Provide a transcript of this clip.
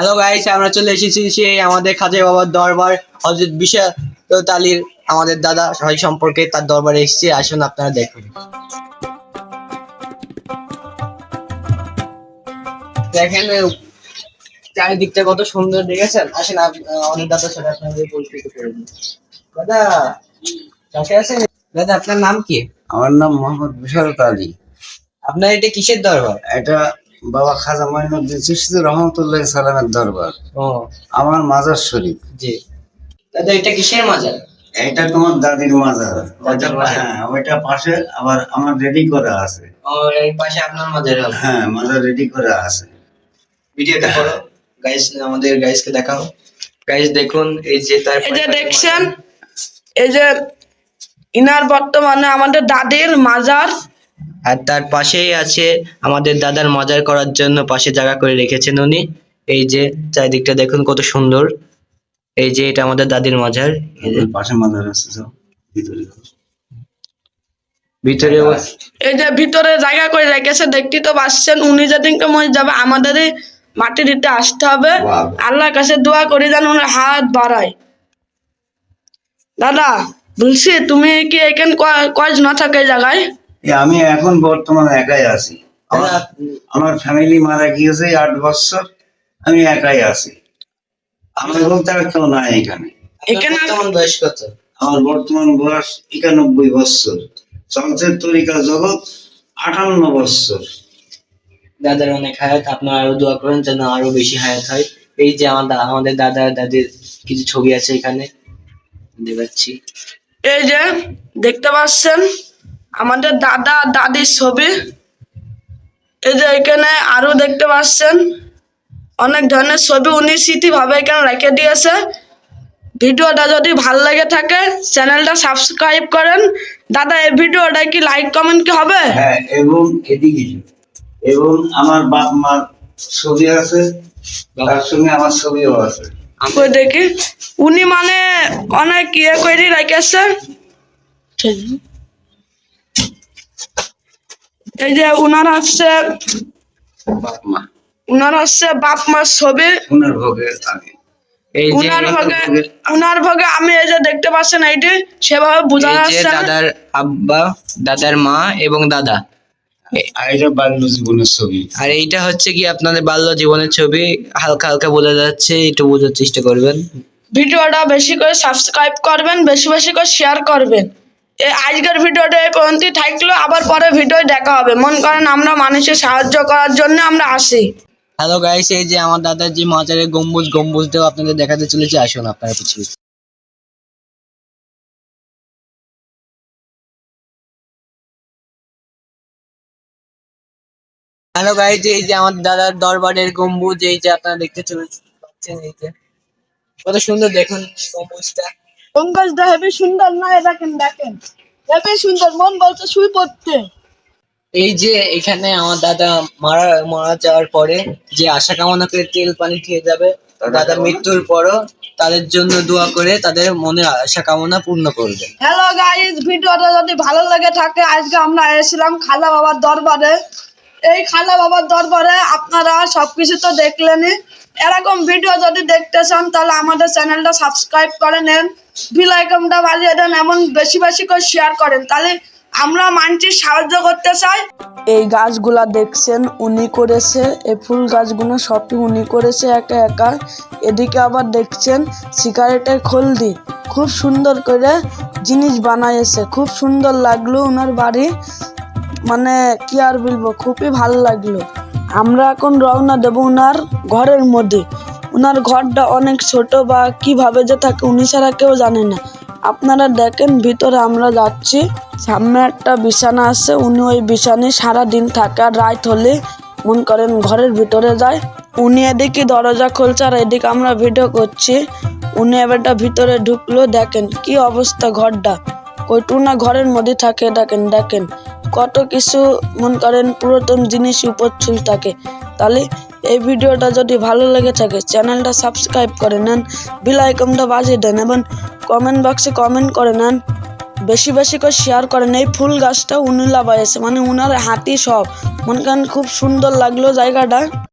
Hello guys, আমরা চলে এসেছি সেই আমাদের খাজা বাবার দরবার হযরত বিশারত আলীর আমাদের দাদা সবাই সম্পর্কে তার দরবারে এসেছি। আসুন আপনারা দেখুন। দেখেন চারিদিকটা কত সুন্দর, দেখেছেন? আসেন আমাদের দাদার সাথে আপনাদের পরিচিত করে দিই। দাদা কাছে আছেন? দাদা আপনার নাম কি? আমার নাম মোহাম্মদ বিশারত আলী। আপনার এটা কিসের দরবার? এটা বাবা খাজা মঈনুদ্দিন চিশতি রহমতুল্লাহ সালামের দরবার। ও আমার মাজার শরীফ। জি দাদা, এটা কিসের মাজার? এটা তোমার দাদির মাজার। দাদির মাজার। হ্যাঁ, ওইটা পাশে আবার আমার রেডি করা আছে। ও এই পাশে আপনার মাজার হবে? হ্যাঁ, মাজার রেডি করা আছে। ভিডিওটা করো গাইস, আমাদের গাইসকে দেখাও। গাইস দেখুন, এই যে তার এই যে দেখছেন, এই যে ইনার বর্তমানে আমাদের দাদির মাজার, আর তার পাশেই আছে আমাদের দাদার মাজার করার জন্য পাশে জায়গা করে রেখেছেন উনি। এই যে চারিদিকটা দেখুন কত সুন্দর। এই যে এটা আমাদের দাদির মাজার। এই যে পাশে মাজার আছে, সব ভিতরে ভিতরে এই যে ভিতরে জায়গা করে রেখেছে, দেখতে তো পাচ্ছেন। উনি যেদিনকে মরে যাবে আমাদের মাটি দিতে আসতে হবে। আল্লাহর কাছে দোয়া করি যেন উনি হাত বাড়ায়। দাদা বলছি, তুমি কি এখানে কয়জন থাকে এই জায়গায়? আমি এখন বর্তমানে একাই আছি। আমার ফ্যামিলি মারা গিয়েছে 8 বছর, আমি একাই আছি। আমার বলতে আর কেউ নাই এখানে। এখানে বর্তমান বয়স কত? আমার বর্তমান বয়স 91 বছর। চলছে তরিকা জগৎ 58 বছর। দাদার অনেক হায়াত, আপনারা আরো দোয়া করেন যেন আরো বেশি হায়াত হয়। এই যে আমাদের দাদা দাদির কিছু ছবি আছে এখানে দেখাচ্ছি। এই যে দেখতে পাচ্ছেন আমাদের দাদা দাদির ছবি। এই যে এখানে আরো দেখতে পাচ্ছেন অনেক ধরনের ছবি উনি স্মৃতিভাবে এখানে রেখে দিয়েছে। ভিডিওটা যদি ভালো লেগে থাকে চ্যানেলটা সাবস্ক্রাইব করেন। দাদা এই ভিডিওটা কি লাইক কমেন্ট কি হবে? হ্যাঁ, এবং এদিকে এবং আমার বাপ মার ছবি আছে, তার সঙ্গে আমার ছবিও আছে। কই দেখি, উনি মানে অনেক ইয়ে করে রেখেছে। এই যে উনার হচ্ছে বাপ মা, উনার হচ্ছে বাপ মার ছবি। উনার ভোগের আগে এই যে উনার ভোগে আমি এই যে দেখতে পাচ্ছেন, এইটি সেভাবে বোঝা এই যে যাচ্ছে না। দাদার আব্বা, দাদার মা এবং দাদা। আর এটা বাল্য জীবনের ছবি। আর এইটা হচ্ছে কি আপনাদের বাল্য জীবনের ছবি, হালকা হালকা বোঝা যাচ্ছে, একটু বোঝার চেষ্টা করবেন। ভিডিওটা বেশি করে সাবস্ক্রাইব করবেন, বেশি বেশি করে শেয়ার করবেন। আজকের ভিডিওটা এই পর্যন্তই থাকলো, আবার পরে ভিডিও দেখা হবে। মন করেন আমরা মানুষের সাহায্য করার জন্য আমরা আসি। হ্যালো গাইস, এই যে আমার দাদার যে মাজারের গম্বুজটাও আপনাদের দেখাতে চলেছে। আসুন আপনারা কিছু। হ্যালো গাইস, এই যে আমার দাদার দরবারের গম্বুজ, এই যে আপনারা দেখতে পাচ্ছেন। এই যে কত সুন্দর, দেখুন গম্বুজটা। গম্বুজটা হেবি সুন্দর না? দেখেন দেখেন, হেবি সুন্দর, মন বলছে শুই পড়তে। এই যে এখানে আমার দাদা মারা যাওয়ার পরে যে আশা কামনা করে তেল পানি খেয়ে যাবে, দাদা মৃত্যুর পরও তাদের জন্য দোয়া করে তাদের মনের আশা কামনা পূর্ণ করবে। হ্যালো গাইস, ভিডিওটা যদি ভালো লেগে থাকে, আজকে আমরা এসেছিলাম খাজা বাবার দরবারে। এই খাজা বাবার দরবারে আপনারা সবকিছু তো দেখলেনই। এরকম ভিডিও যদি দেখতে চান তাহলে আমাদের চ্যানেলটা সাবস্ক্রাইব করে নেন, বেল আইকনটা বাজিয়ে দেন, এমন বেশি বেশি করে শেয়ার করেন, তাহলে আমরা মানুষের সাহায্য করতে চাই। এই গাছগুলা দেখছেন উনি করেছে, এই ফুল গাছগুলো সবই উনি করেছে একা একা। এদিকে আবার দেখছেন সিগারেটের খোলদি, খুব সুন্দর করে জিনিস বানাইছে, খুব সুন্দর লাগলো ওনার বাড়ি। মানে কি আর বলবো, খুবই ভালো লাগলো। আমরা এখন রওনা দেবো ওনার ঘরের মধ্যে। ওনার ঘরটা অনেক ছোট, বা কিভাবে যে থাকে উনি ছাড়া কেউ জানে না। আপনারা দেখেন ভিতরে আমরা যাচ্ছি, সামনে একটা বিছানা আছে, উনি ওই বিছানায় সারাদিন থাকে, আর রাত হলে মন করেন ঘরের ভিতরে যায়। উনি এদিকে দরজা খুলছে আর এদিকে আমরা ভিডিও করছি। উনি এবারটা ভিতরে ঢুকলো, দেখেন কি অবস্থা ঘরটা, কইটু না ঘরের মধ্যে থাকে। দেখেন দেখেন কত কিছু মন করেন পুরাতন জিনিস উপর চুল থাকে। তাহলে এই ভিডিওটা যদি ভালো লেগে থাকে চ্যানেলটা সাবস্ক্রাইব করে নেন, বেল আইকনটা বাজিয়ে দেন, এবং কমেন্ট বক্সে কমেন্ট করে নেন, বেশি বেশি করে শেয়ার করেন। এই ফুল গাছটা উনি লাগাইছে, মানে উনার হাতি সব। মন করেন খুব সুন্দর লাগলো জায়গাটা।